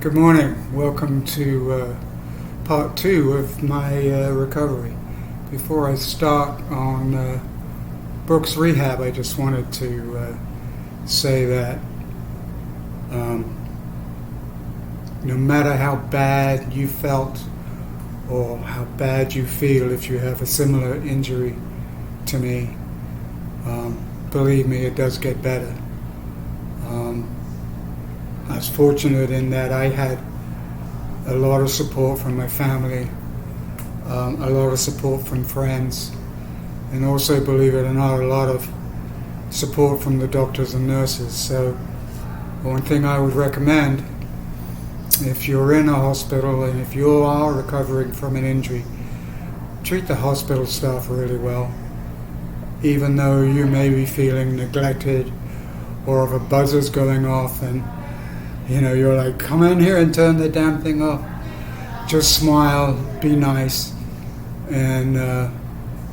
Good morning. Welcome to part 2 of my recovery. Before I start on Brooks Rehab, I just wanted to say that no matter how bad you felt or how bad you feel, if you have a similar injury to me, believe me, it does get better. I was fortunate in that I had a lot of support from my family, a lot of support from friends, and also, believe it or not, a lot of support from the doctors and nurses. So one thing I would recommend, if you're in a hospital and if you are recovering from an injury, treat the hospital staff really well. Even though you may be feeling neglected or if a buzzer's going off and you're like, come in here and turn the damn thing off. Just smile, be nice, and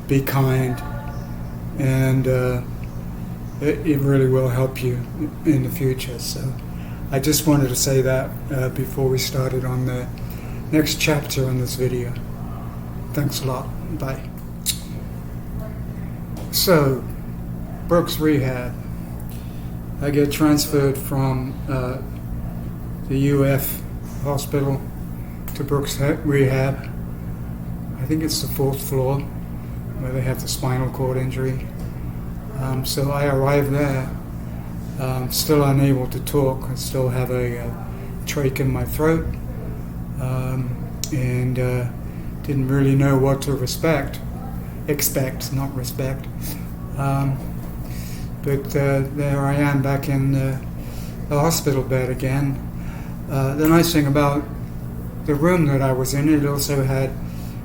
be kind, and it really will help you in the future. So I just wanted to say that before we started on the next chapter in this video. Thanks a lot. Bye. So, Brooks Rehab. I get transferred from the UF hospital to Brooks Rehab. I think it's the 4th floor where they have the spinal cord injury. So I arrived there, still unable to talk. I still have a trach in my throat, and didn't really know what to expect, not respect. But there I am back in the hospital bed again. The nice thing about the room that I was in, it also had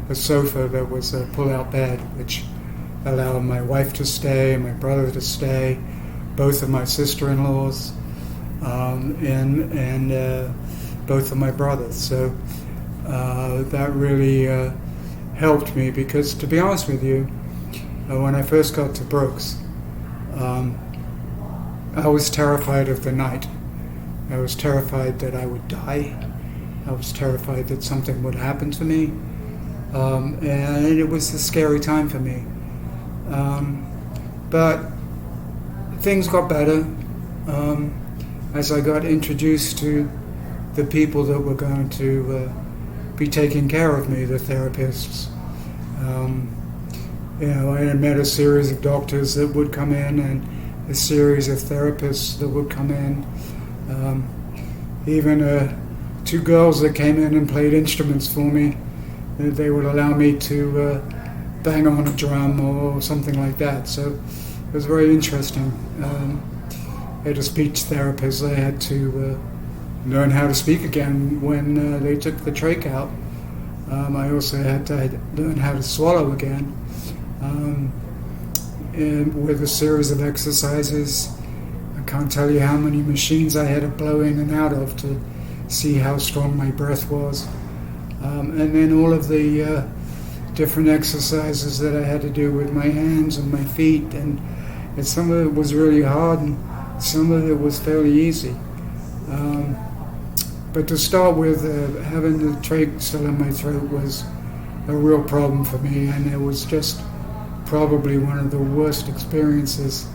a sofa that was a pull-out bed, which allowed my wife to stay, my brother to stay, both of my sister-in-laws, and both of my brothers. So that really helped me, because to be honest with you, when I first got to Brooks, I was terrified of the night. I was terrified that I would die. I was terrified that something would happen to me. And it was a scary time for me. But things got better as I got introduced to the people that were going to be taking care of me, the therapists. I had met a series of doctors that would come in and a series of therapists that would come in. Even 2 girls that came in and played instruments for me. They would allow me to bang on a drum or something like that. So it was very interesting. I had a speech therapist. I had to learn how to speak again when they took the trach out. I also had to learn how to swallow again. And with a series of exercises, I can't tell you how many machines I had to blow in and out of to see how strong my breath was. And then all of the different exercises that I had to do with my hands and my feet, and some of it was really hard and some of it was fairly easy. But to start with, having the trach still in my throat was a real problem for me, and it was just probably one of the worst experiences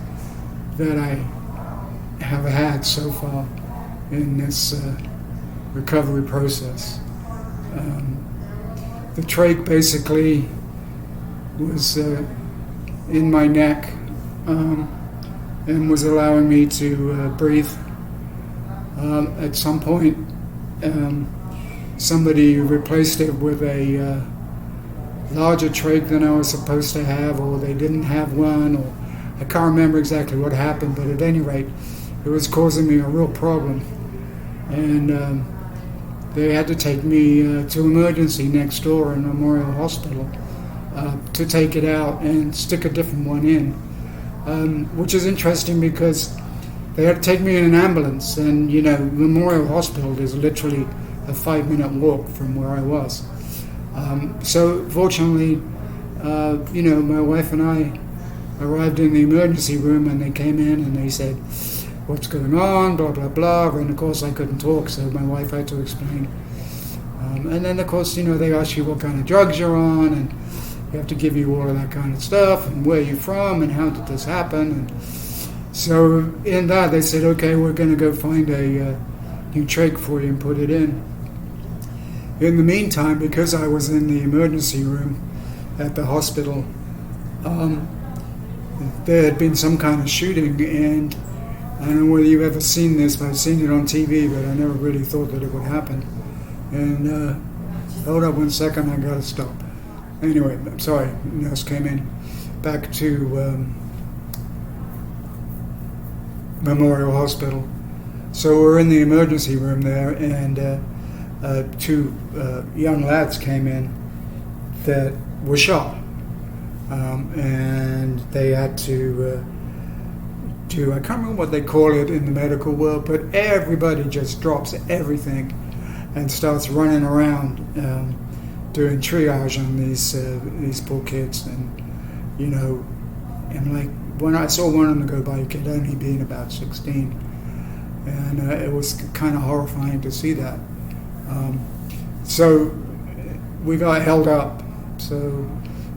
that I have had so far in this recovery process. The trach basically was in my neck and was allowing me to breathe. At some point, somebody replaced it with a larger trach than I was supposed to have, or they didn't have one, or I can't remember exactly what happened, but at any rate, it was causing me a real problem. And they had to take me to emergency next door in Memorial Hospital to take it out and stick a different one in, which is interesting because they had to take me in an ambulance, and Memorial Hospital is literally a 5-minute walk from where I was. So fortunately, my wife and I arrived in the emergency room, and they came in and they said, what's going on, blah, blah, blah. And of course I couldn't talk, so my wife had to explain. And then of course, they ask you what kind of drugs you're on, and they have to give you all of that kind of stuff, and where you're from, and how did this happen. And so in that, they said, okay, we're going to go find a new trach for you and put it in. In the meantime, because I was in the emergency room at the hospital, there had been some kind of shooting, and I don't know whether you've ever seen this, but I've seen it on TV, but I never really thought that it would happen. And hold up 1 second, I got to stop. Anyway, I'm sorry, nurse came in. Back to Memorial Hospital. So we're in the emergency room there, and two young lads came in that were shot. And they had to do, I can't remember what they call it in the medical world, but everybody just drops everything and starts running around doing triage on these poor kids. And like, when I saw one of them go by, he could only been about 16, and it was kind of horrifying to see that. So we got held up. So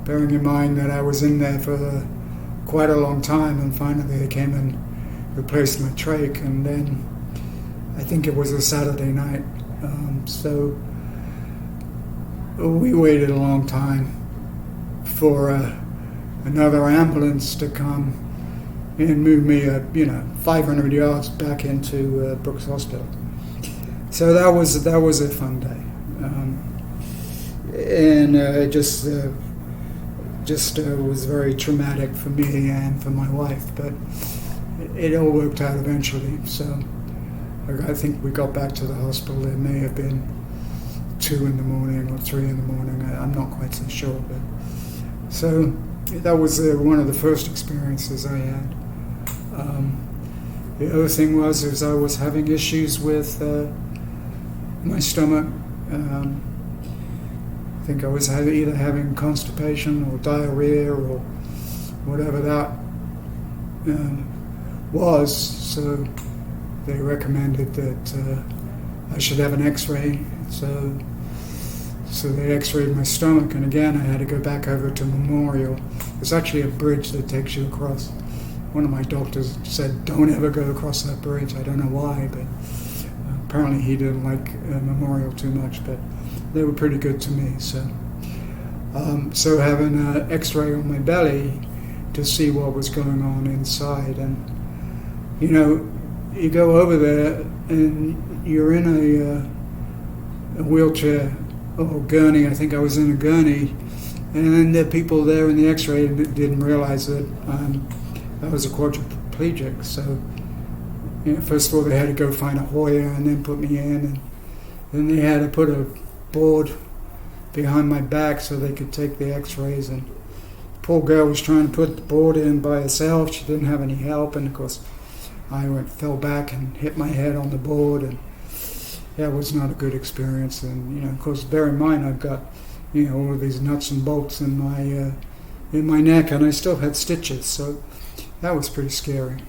bearing in mind that I was in there for quite a long time, and finally they came and replaced my trach, and then I think it was a Saturday night. So we waited a long time for another ambulance to come and move me 500 yards back into Brooks Hospital. So that was a fun day, and it just was very traumatic for me and for my wife, but it all worked out eventually. So I think we got back to the hospital. It may have been 2 in the morning or 3 in the morning. I'm not quite so sure, but so that was one of the first experiences I had. The other thing was I was having issues with my stomach. I think I was either having constipation or diarrhea or whatever that was. So they recommended that I should have an x-ray. So they x-rayed my stomach, and again I had to go back over to Memorial. There's actually a bridge that takes you across. One of my doctors said, don't ever go across that bridge. I don't know why, but apparently he didn't like Memorial too much, but they were pretty good to me. So having an x-ray on my belly to see what was going on inside, and you go over there and you're in a wheelchair or gurney. I think I was in a gurney, and then the people there in the x-ray didn't realize that I was a quadriplegic. So first of all they had to go find a Hoyer and then put me in, and then they had to put a board behind my back so they could take the x-rays, and the poor girl was trying to put the board in by herself. She didn't have any help, and of course I fell back and hit my head on the board, and that was not a good experience. And of course, bear in mind I've got all of these nuts and bolts in my neck, and I still had stitches, so that was pretty scary.